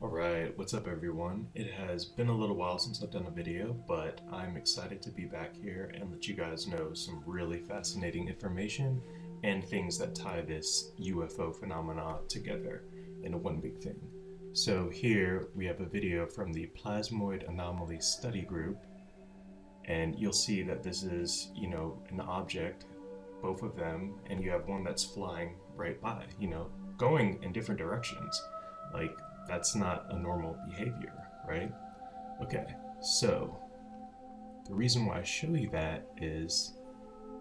Alright, what's up everyone? It has been a little while since I've done a video, but I'm excited to be back here and let you guys know some really fascinating information and things that tie this UFO phenomena together in one big thing. So here we have a video from the Plasmoid Anomaly Study Group, and you'll see that this is, an object, both of them, and you have one that's flying right by, going in different directions. Like, that's not a normal behavior, right? Okay, so the reason why I show you that is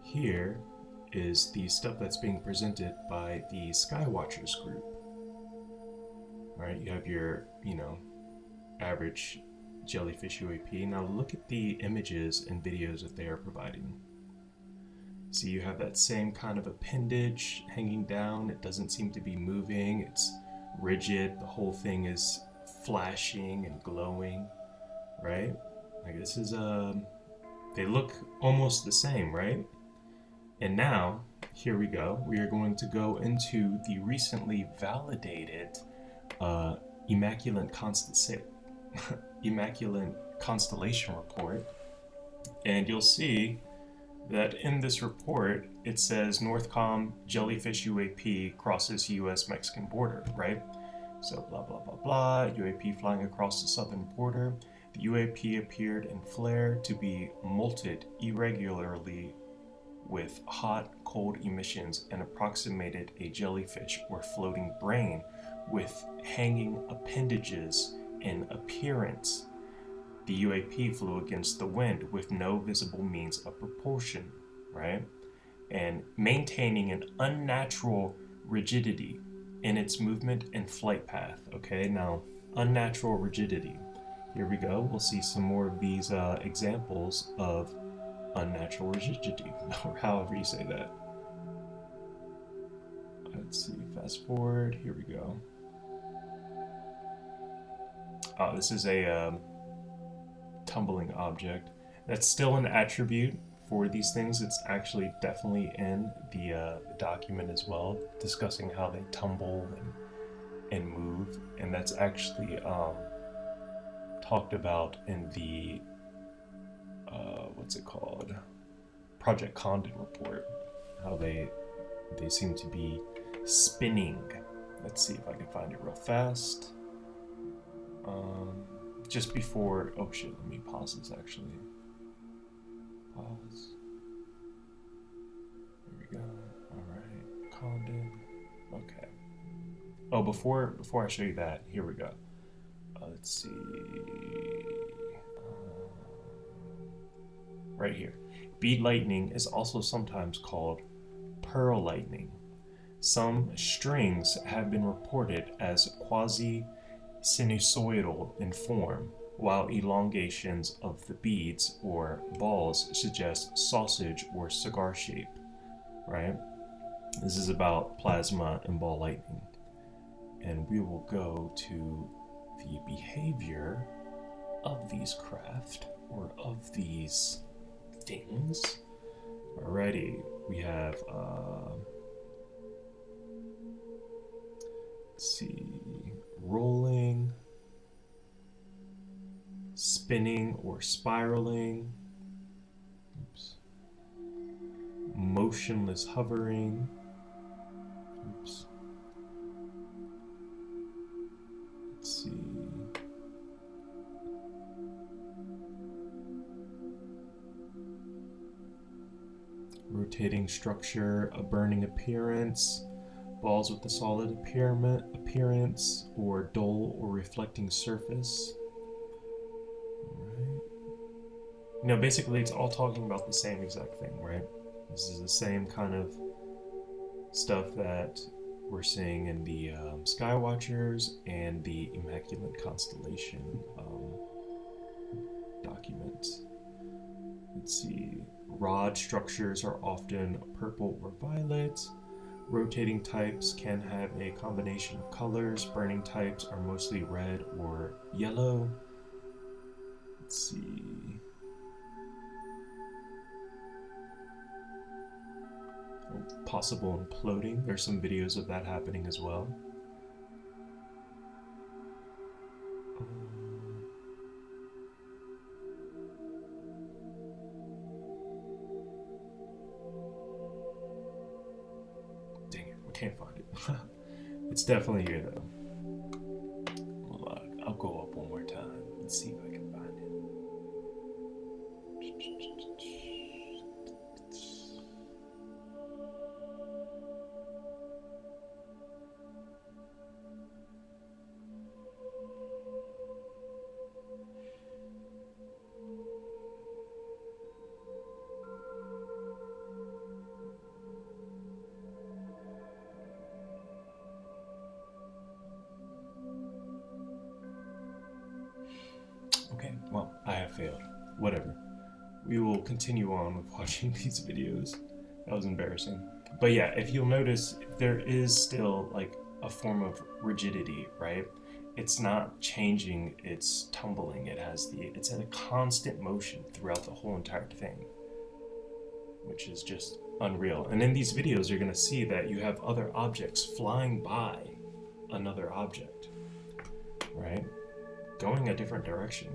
here is the stuff that's being presented by the Skywatchers group. Right, you have your, average jellyfish UAP. Now look at the images and videos that they are providing. See, you have that same kind of appendage hanging down. It doesn't seem to be moving. It's rigid. The whole thing is flashing and glowing, right? Like this is they look almost the same, right? And now, here we go. We are going to go into the recently validated Immaculate Constellation report, and you'll see that in this report it says Northcom jellyfish UAP crosses US-Mexican border, right? So blah blah blah blah, UAP flying across the southern border. The UAP appeared in flare to be molted irregularly with hot, cold emissions and approximated a jellyfish or floating brain with hanging appendages in appearance. The UAP flew against the wind with no visible means of propulsion, right? And maintaining an unnatural rigidity in its movement and flight path. Okay, now unnatural rigidity. Here we go. We'll see some more of these examples of unnatural rigidity, or however you say that. Let's see, fast forward. Here we go. Oh, this is a tumbling object. That's still an attribute for these things. It's actually definitely in the document as well, discussing how they tumble and move, and that's actually talked about in the what's it called? Project Condon report. How they seem to be spinning. Let's see if I can find it real fast. Just before, oh shit, let me pause this actually. Pause. There we go. Alright, Condon. Okay. Oh, before I show you that, here we go. Let's see. Right here. Bead lightning is also sometimes called pearl lightning. Some strings have been reported as quasi-sinusoidal in form, while elongations of the beads or balls suggest sausage or cigar shape, right? This is about plasma and ball lightning. And we will go to the behavior of these craft, or of these things. Alrighty, we have let's see, rolling, spinning or spiraling, oops, motionless hovering, oops, let's see, rotating structure, a burning appearance, balls with a solid appearance, or dull or reflecting surface. Alright. Basically it's all talking about the same exact thing, right? This is the same kind of stuff that we're seeing in the Skywatchers and the Immaculate Constellation documents. Let's see. Rod structures are often purple or violet. Rotating types can have a combination of colors. Burning types are mostly red or yellow. Let's see. Possible imploding. There's some videos of that happening as well. can't find it. It's definitely here though. Well, I'll go up one more time and see if I can find it. Okay, well, I have failed. Whatever. We will continue on with watching these videos. That was embarrassing. But yeah, if you'll notice, there is still like a form of rigidity, right? It's not changing, it's tumbling. It's in a constant motion throughout the whole entire thing, which is just unreal. And in these videos, you're gonna see that you have other objects flying by another object, right? Going a different direction.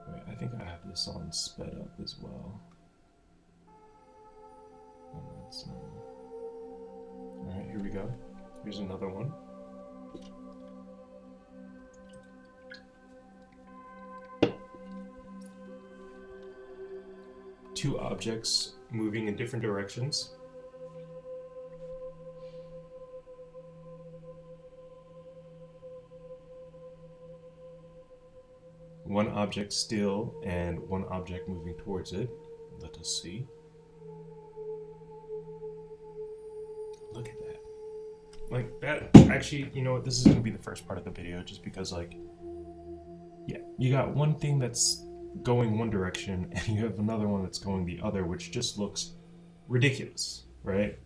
Wait, I think I have this on sped up as well. Oh, that's not. Alright, here we go. Here's another one. Two objects moving in different directions. One object still and one object moving towards it. Let us see. Look at that. Like that, actually, you know what, this is gonna be the first part of the video just because like, yeah, you got one thing that's going one direction and you have another one that's going the other, which just looks ridiculous, right?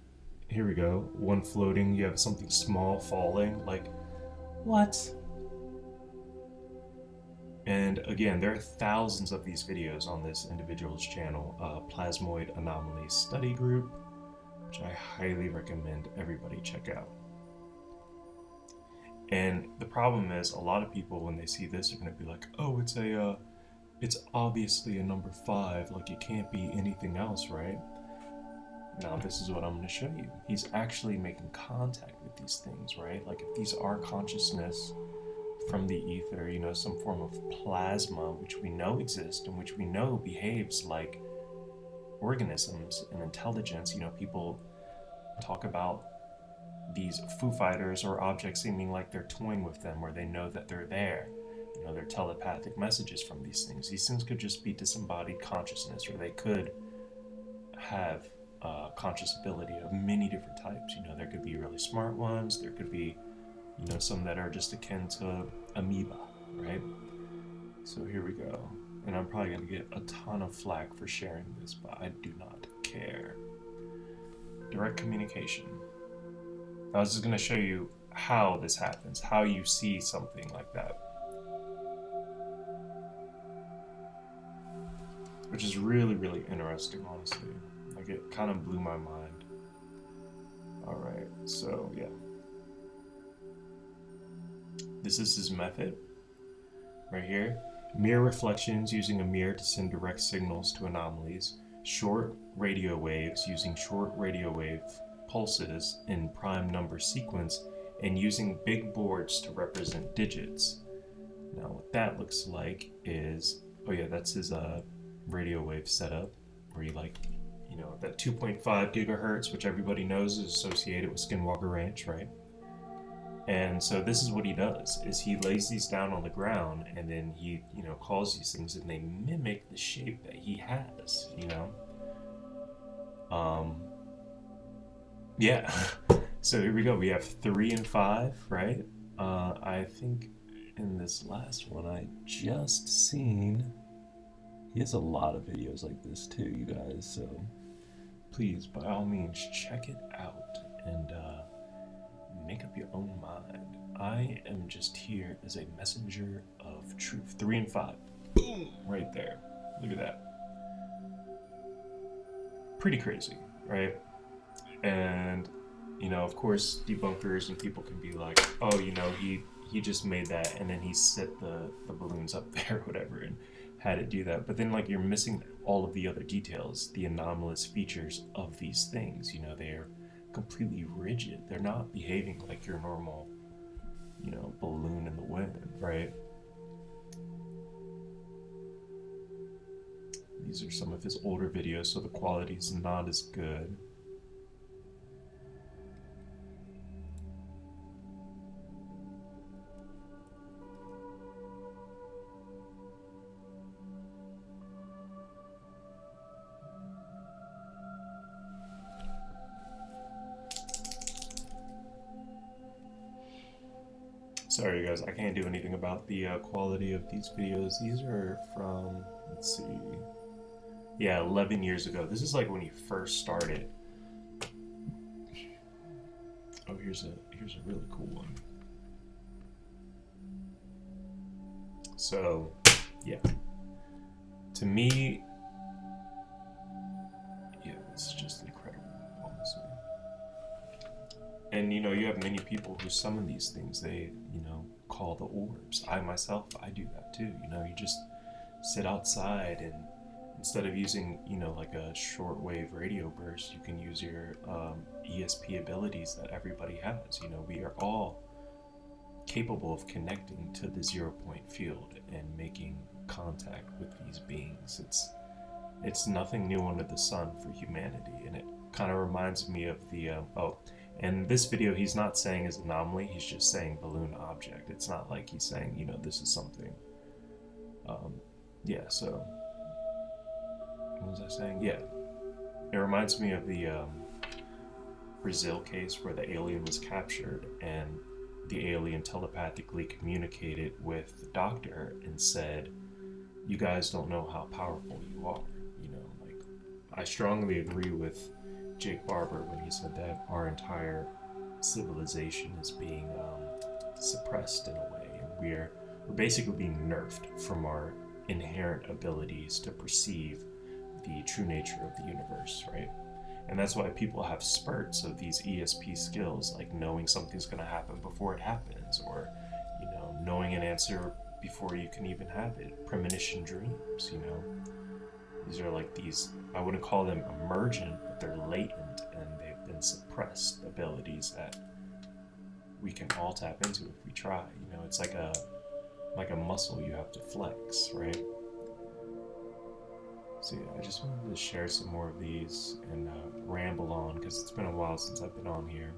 Here we go, one floating, you have something small falling, like, what? And again, there are thousands of these videos on this individual's channel, Plasmoid Anomalies Study Group, which I highly recommend everybody check out. And the problem is, a lot of people, when they see this, are going to be like, oh, it's obviously a number 5, like it can't be anything else, right? Now, this is what I'm going to show you. He's actually making contact with these things, right? Like if these are consciousness from the ether, you know, some form of plasma, which we know exists and which we know behaves like organisms and intelligence. You know, people talk about these Foo Fighters or objects seeming like they're toying with them, or they know that they're there. You know, they're telepathic messages from these things. These things could just be disembodied consciousness, or they could have conscious ability of many different types. You know, there could be really smart ones, there could be, you know, some that are just akin to amoeba, right? So here we go. And I'm probably going to get a ton of flack for sharing this, but I do not care. Direct communication. I was just going to show you how this happens, how you see something like that. Which is really, really interesting, honestly. Like, it kind of blew my mind. Alright, so yeah. This is his method, right here. Mirror reflections using a mirror to send direct signals to anomalies. Short radio waves using short radio wave pulses in prime number sequence, and using big boards to represent digits. Now what that looks like is, oh yeah, that's his radio wave setup, where you like, you know, that 2.5 gigahertz, which everybody knows is associated with Skinwalker Ranch, right? And so this is what he does, is he lays these down on the ground, and then he, you know, calls these things, and they mimic the shape that he has, you know? Yeah. So here we go. We have 3 and 5, right? I think in this last one I just seen, he has a lot of videos like this too, you guys, so please, by all means, check it out and make up your own mind. I am just here as a messenger of truth. 3 and 5. Boom! Right there. Look at that. Pretty crazy, right? And, you know, of course, debunkers and people can be like, oh, you know, he just made that and then he set the balloons up there or whatever and had it do that. But then, like, you're missing all of the other details, the anomalous features of these things. You know, they're completely rigid. They're not behaving like your normal, you know, balloon in the wind, right? These are some of his older videos, so the quality's not as good. Sorry guys, I can't do anything about the quality of these videos. These are from, let's see, yeah, 11 years ago. This is like when he first started. Oh, here's a really cool one. So, yeah, to me, yeah, this is just incredible, honestly. And you know, you have many people who summon these things. They, you know, call the orbs. I myself, I do that too. You know, you just sit outside, and instead of using, you know, like a shortwave radio burst, you can use your ESP abilities that everybody has. You know, we are all capable of connecting to the 0-point field and making contact with these beings. It's nothing new under the sun for humanity, and it kind of reminds me of the and this video he's not saying is anomaly, he's just saying balloon object. It's not like he's saying, you know, this is something. Yeah, so what was I saying? Yeah, it reminds me of the Brazil case where the alien was captured, and the alien telepathically communicated with the doctor and said, you guys don't know how powerful you are. You know, like, I strongly agree with Jake Barber when he said that our entire civilization is being suppressed in a way, and we're basically being nerfed from our inherent abilities to perceive the true nature of the universe, right? And that's why people have spurts of these ESP skills, like knowing something's going to happen before it happens, or, you know, knowing an answer before you can even have it. Premonition dreams, you know. These are like these, I wouldn't call them emergent, but they're latent, and they've been suppressed abilities that we can all tap into if we try. You know, it's like a muscle you have to flex, right? So yeah, I just wanted to share some more of these and ramble on, because it's been a while since I've been on here,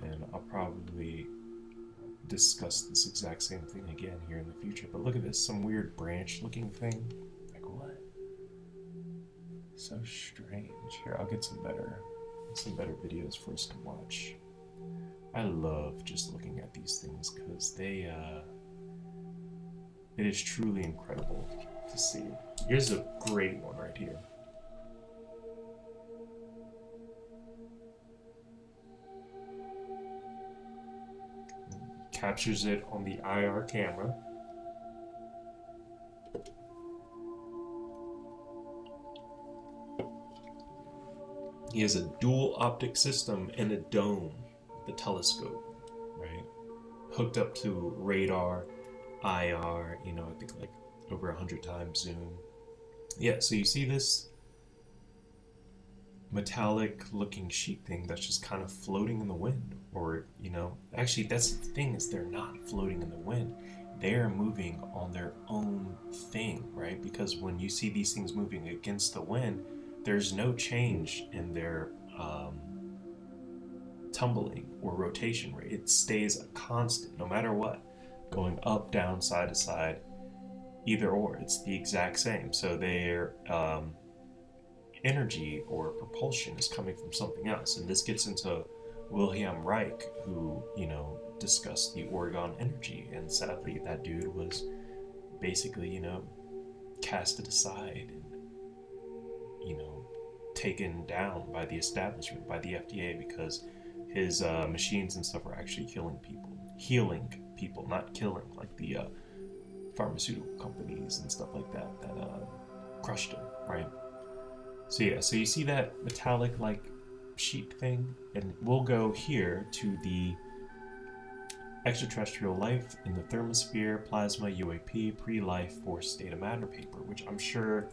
and I'll probably discuss this exact same thing again here in the future. But look at this, some weird branch looking thing. Like, what? So strange. Here, I'll get some better videos for us to watch. I love just looking at these things because they it is truly incredible to see. Here's a great one right here. Captures it on the IR camera. He has a dual optic system and a dome, the telescope, right? Hooked up to radar, IR, you know, I think like over 100 times zoom. Yeah, so you see this metallic looking sheet thing that's just kind of floating in the wind, or, you know, actually that's the thing, is they're not floating in the wind. They're moving on their own thing, right? Because when you see these things moving against the wind, there's no change in their tumbling or rotation rate. It stays a constant no matter what, going up, down, side to side, either or. It's the exact same. So their energy or propulsion is coming from something else. And this gets into Wilhelm Reich, who, you know, discussed the Oregon energy. And sadly, that dude was basically, you know, casted aside and, you know, taken down by the establishment, by the FDA, because his machines and stuff were actually healing people, not killing like the pharmaceutical companies and stuff like that crushed him, right? So yeah, so you see that metallic like sheet thing, and we'll go here to the Extraterrestrial Life in the Thermosphere Plasma UAP Pre-Life Force State of Matter paper, which I'm sure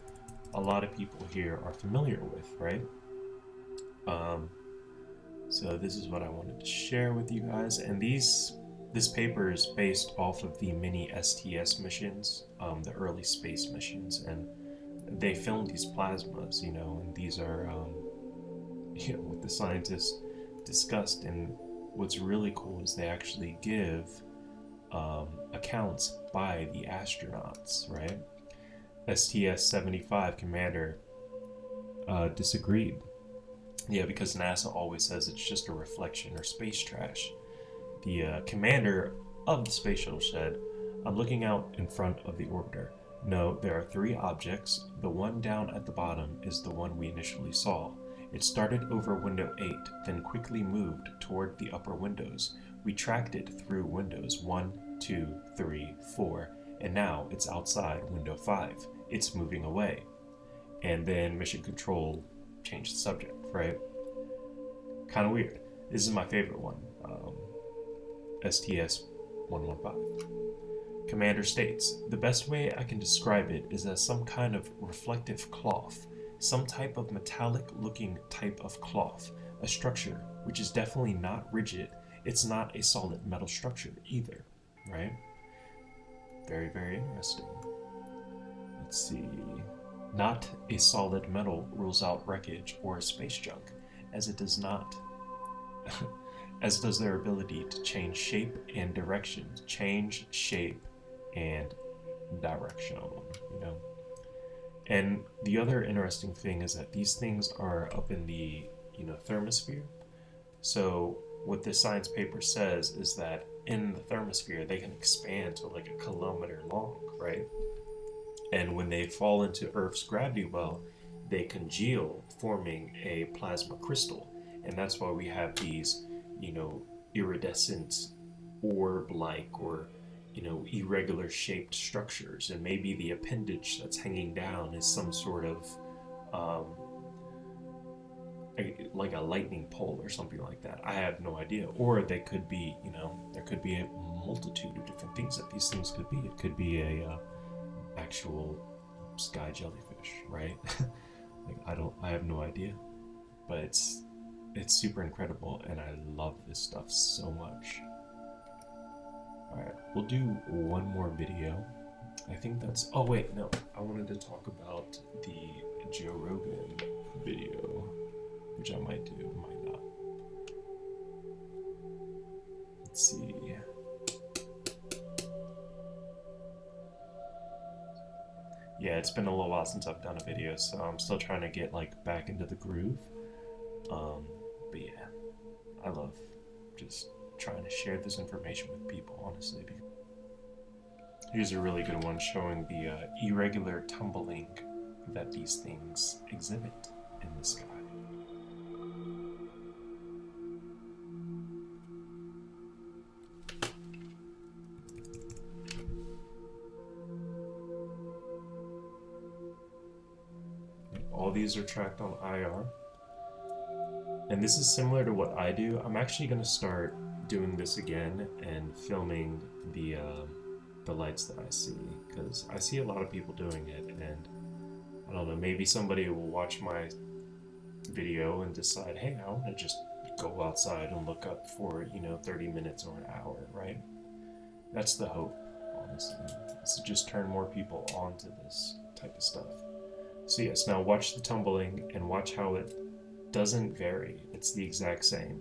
a lot of people here are familiar with, right? So this is what I wanted to share with you guys, and this paper is based off of the mini STS missions, the early space missions, and they filmed these plasmas, and these are, what the scientists discussed. And what's really cool is they actually give accounts by the astronauts, right? STS-75 commander disagreed. Yeah, because NASA always says it's just a reflection or space trash. The commander of the space shuttle said, "I'm looking out in front of the orbiter. No, there are three objects. The one down at the bottom is the one we initially saw. It started over window 8, then quickly moved toward the upper windows. We tracked it through windows 1, 2, 3, 4, and now it's outside window 5. It's moving away." And then Mission Control changed the subject, right? Kind of weird. This is my favorite one. STS-115. Commander states, "The best way I can describe it is as some kind of reflective cloth, some type of metallic-looking type of cloth, a structure which is definitely not rigid. It's not a solid metal structure either," right? Very, very interesting. Let's see. Not a solid metal rules out wreckage or space junk, as it does not, as does their ability to change shape and direction. Change shape and direction, And the other interesting thing is that these things are up in the, thermosphere. So what this science paper says is that in the thermosphere, they can expand to like a kilometer long, right? And when they fall into Earth's gravity well, they congeal, forming a plasma crystal. And that's why we have these, iridescent orb-like or, irregular shaped structures. And maybe the appendage that's hanging down is some sort of, like a lightning pole or something like that. I have no idea. Or they could be, there could be a multitude of different things that these things could be. It could be a actual sky jellyfish, right? I have no idea, but it's super incredible, and I love this stuff so much. All right, we'll do one more video. I think that's. Oh wait, no, I wanted to talk about the Joe Rogan video, which I might do, might not. Let's see. Yeah, it's been a little while since I've done a video, so I'm still trying to get back into the groove. But yeah, I love just trying to share this information with people, honestly. Here's a really good one showing the irregular tumbling that these things exhibit in the sky. All these are tracked on IR. And this is similar to what I do. I'm actually going to start doing this again and filming the lights that I see, because I see a lot of people doing it, and I don't know, maybe somebody will watch my video and decide, hey, I want to just go outside and look up for 30 minutes or an hour, right? That's the hope, honestly, is to just turn more people onto this type of stuff. So yes, now watch the tumbling and watch how it doesn't vary. It's the exact same.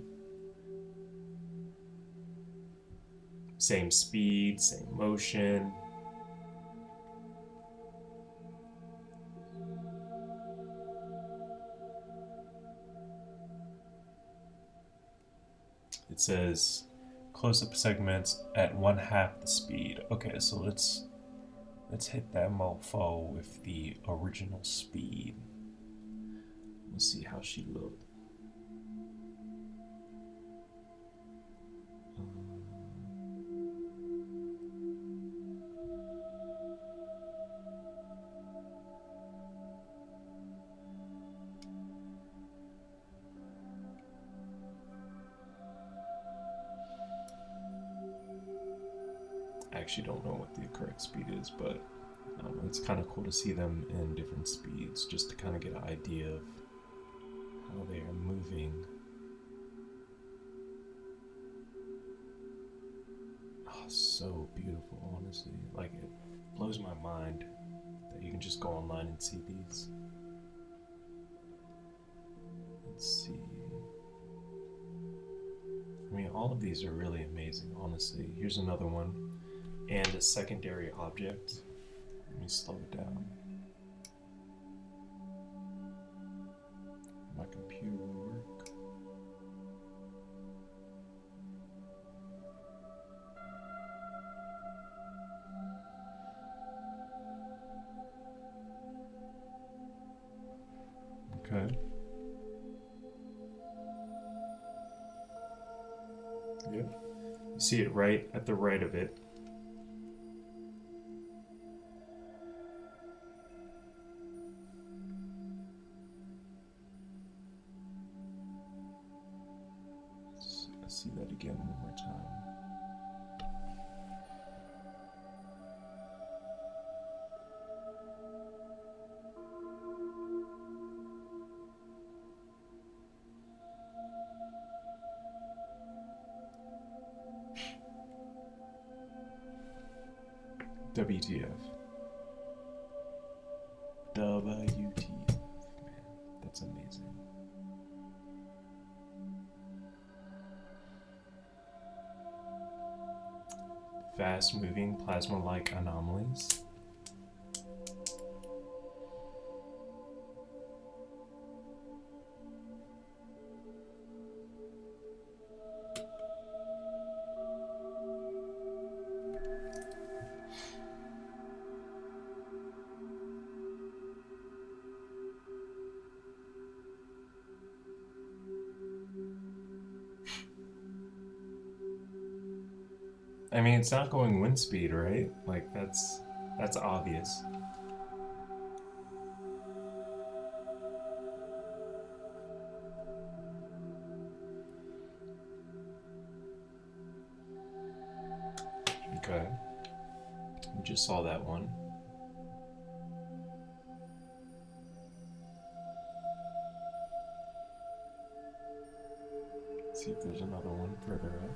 Same speed, same motion. It says close-up segments at 1/2 the speed. Okay, so let's hit that mofo with the original speed. We'll see how she looked. I actually don't know what the correct speed is, but it's kind of cool to see them in different speeds, just to kind of get an idea of how they are moving. Oh, so beautiful, honestly. Like, it blows my mind that you can just go online and see these. Let's see. I mean, all of these are really amazing, honestly. Here's another one. And a secondary object. Let me slow it down. My computer will work. Okay. Yep. You see it right at the right of it. Let's see that again one more time. WTF. WTF. Man, that's amazing. Fast-moving plasma-like anomalies. I mean, it's not going wind speed, right? Like, that's obvious. Okay. We just saw that one. Let's see if there's another one further up.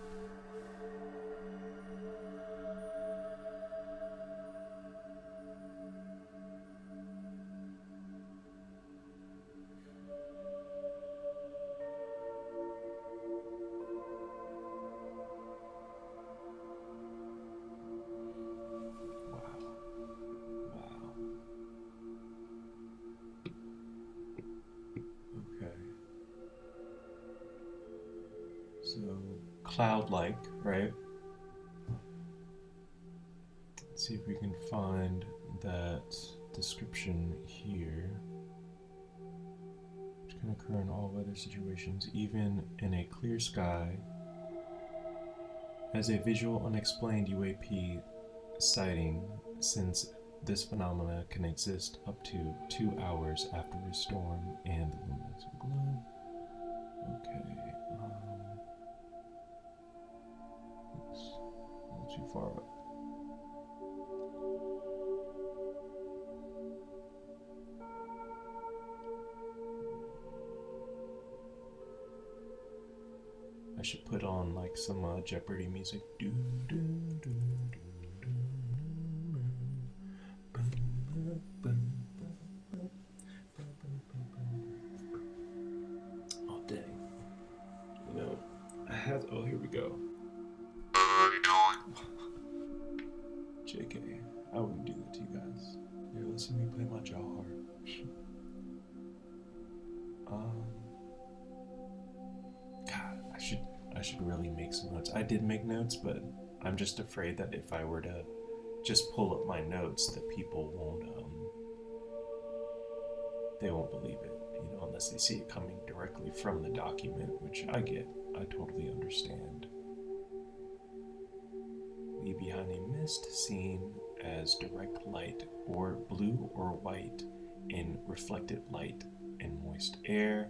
So, cloud-like, right? Let's see if we can find that description here, which can occur in all weather situations, even in a clear sky. As a visual unexplained UAP sighting, since this phenomena can exist up to 2 hours after a storm and the luminous glow. Okay. Oops, a little too far up. I should put on like some Jeopardy music. Oh dang. You know, I had, oh here we go. JK, I wouldn't do that to you guys. Here, listen to me play my jaw hard. God, I should really make some notes. I did make notes, but I'm just afraid that if I were to just pull up my notes, that people won't they won't believe it, you know, unless they see it coming directly from the document, which I get. I totally understand. Leave behind a mist seen as direct light, or blue or white in reflected light and moist air.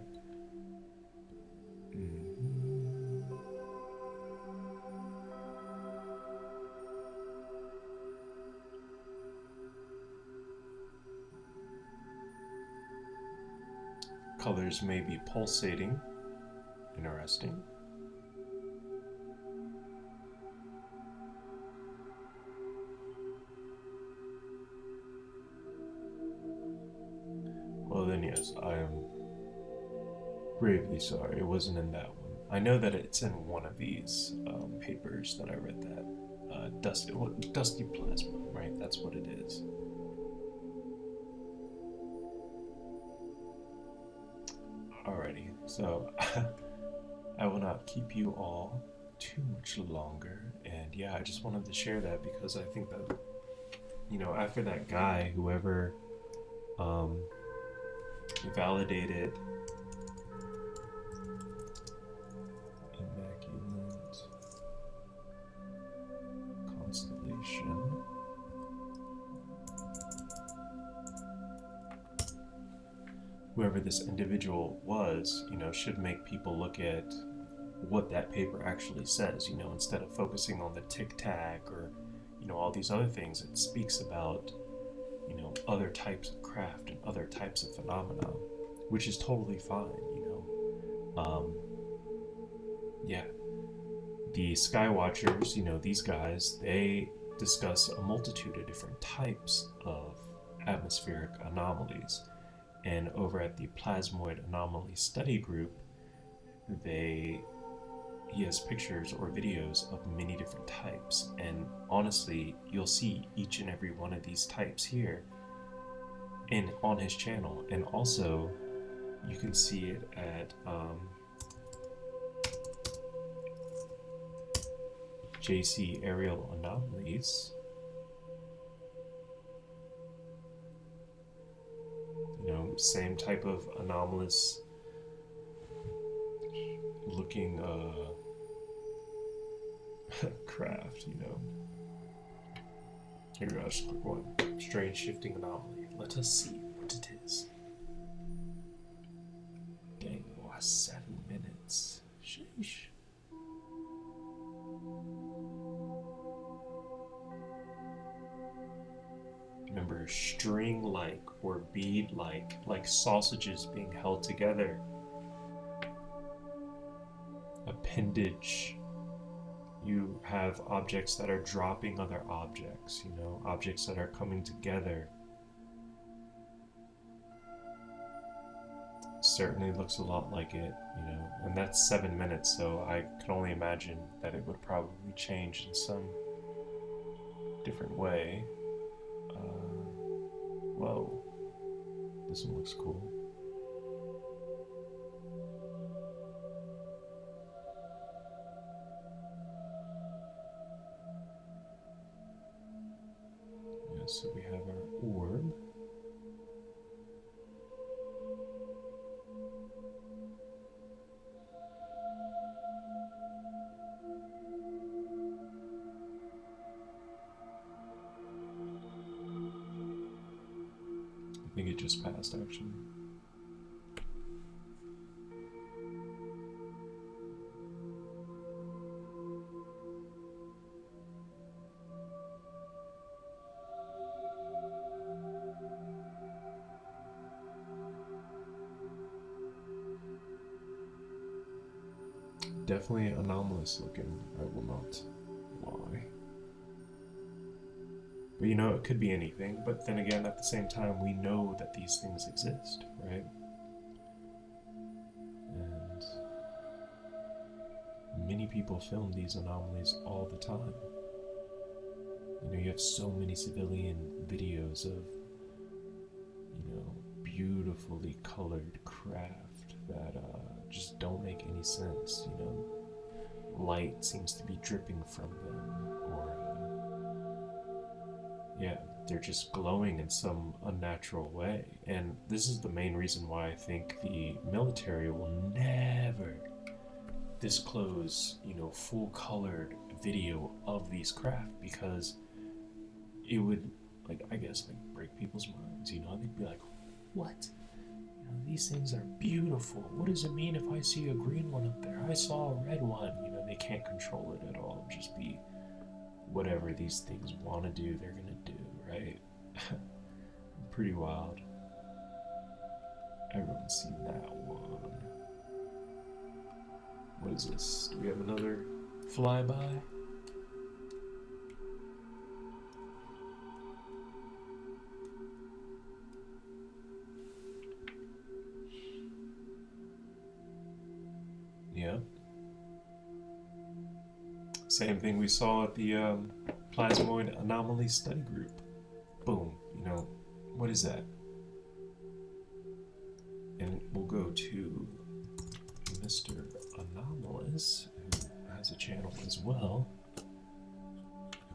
colors may be pulsating. Interesting. Well then, yes, I am gravely sorry it wasn't in that one. I know that it's in one of these papers that I read that. Dusty plasma, right? That's what it is. Alrighty, so I will not keep you all too much longer, and yeah, I just wanted to share that because I think that, you know, after that guy, whoever validated immaculate constellation, whoever this individual was, you know, should make people look at what that paper actually says, you know, instead of focusing on the tic-tac or, you know, all these other things. It speaks about, you know, other types of craft and other types of phenomena, which is totally fine, you know. Yeah. The Skywatchers, you know, these guys, they discuss a multitude of different types of atmospheric anomalies. And over at the Plasmoid Anomaly Study Group, he has pictures or videos of many different types. And honestly, you'll see each and every one of these types here on his channel. And also, you can see it at JC Aerial Anomalies. You know, same type of anomalous looking craft, you know. Here we go, just click one. Strange shifting anomaly. Let us see what it is. Dang, wow, 7 minutes. Sheesh. Remember, string-like or bead-like, like sausages being held together. Appendage. You have objects that are dropping other objects, you know, objects that are coming together. Certainly looks a lot like it, you know, and that's 7 minutes, so I can only imagine that it would probably change in some different way. Whoa, this one looks cool. Yeah, so we have our orb. I think it just passed, actually. Definitely anomalous looking, I will not lie. But you know, it could be anything, but then again, at the same time, we know that these things exist, right? And many people film these anomalies all the time. You know, you have so many civilian videos of, you know, beautifully colored craft that just don't make any sense, you know? Light seems to be dripping from them, or yeah, they're just glowing in some unnatural way. And this is the main reason why I think the military will never disclose, you know, full colored video of these craft, because it would, like, I guess, like, break people's minds, you know? They'd be like, what? You know, these things are beautiful. What does it mean if I see a green one up there? I saw a red one. You know, they can't control it at all. Just be whatever these things want to do, they're gonna do, right? Pretty wild. Everyone's seen that one. What is this? Do we have another flyby? Yeah. Same thing we saw at the Plasmoid Anomaly Study Group. Boom. You know, what is that? And we'll go to Mr. Anomalous, who has a channel as well,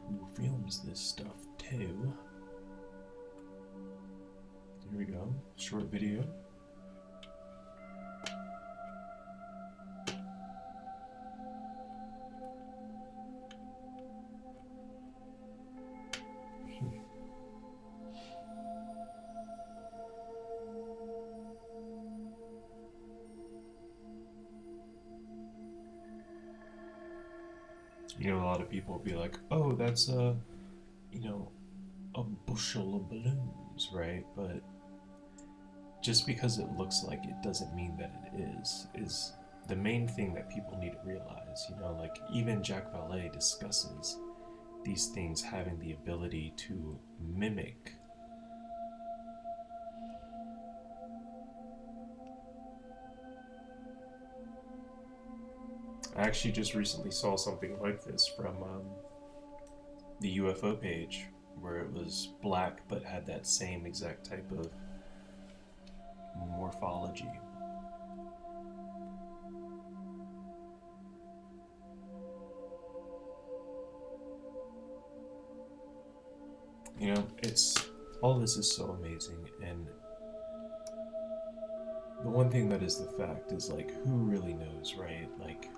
who films this stuff too. Here we go. Short video. You know, a lot of people will be like, oh, that's a bushel of balloons, right? But just because it looks like it doesn't mean that it is the main thing that people need to realize. You know, like even Jack Valet discusses these things having the ability to mimic I actually just recently saw something like this from the UFO page, where it was black but had that same exact type of morphology. You know, all this is so amazing, and the one thing that is the fact is, like, who really knows, right? Like,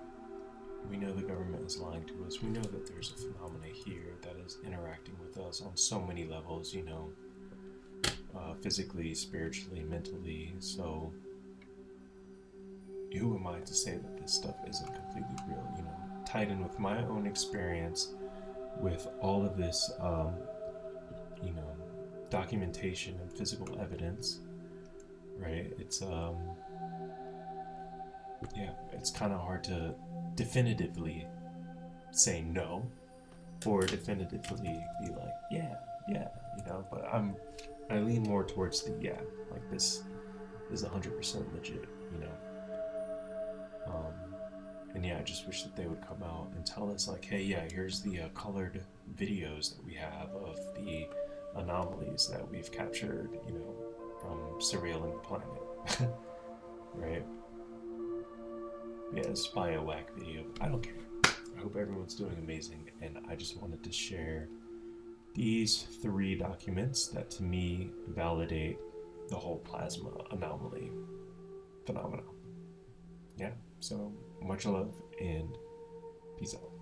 we know the government is lying to us. We know that there's a phenomena here that is interacting with us on so many levels, you know, physically, spiritually, mentally. So who am I to say that this stuff isn't completely real? You know, tied in with my own experience with all of this, documentation and physical evidence, right? It's kind of hard to definitively say no, or definitively be like, yeah, you know, but I lean more towards the like this is 100% legit, you know. And I just wish that they would come out and tell us, like, hey, here's the colored videos that we have of the anomalies that we've captured, you know, from surveilling the planet. Right? Spy a whack video. I don't care. I hope everyone's doing amazing, and I just wanted to share these 3 documents that to me validate the whole plasma anomaly phenomena. So much love and peace out.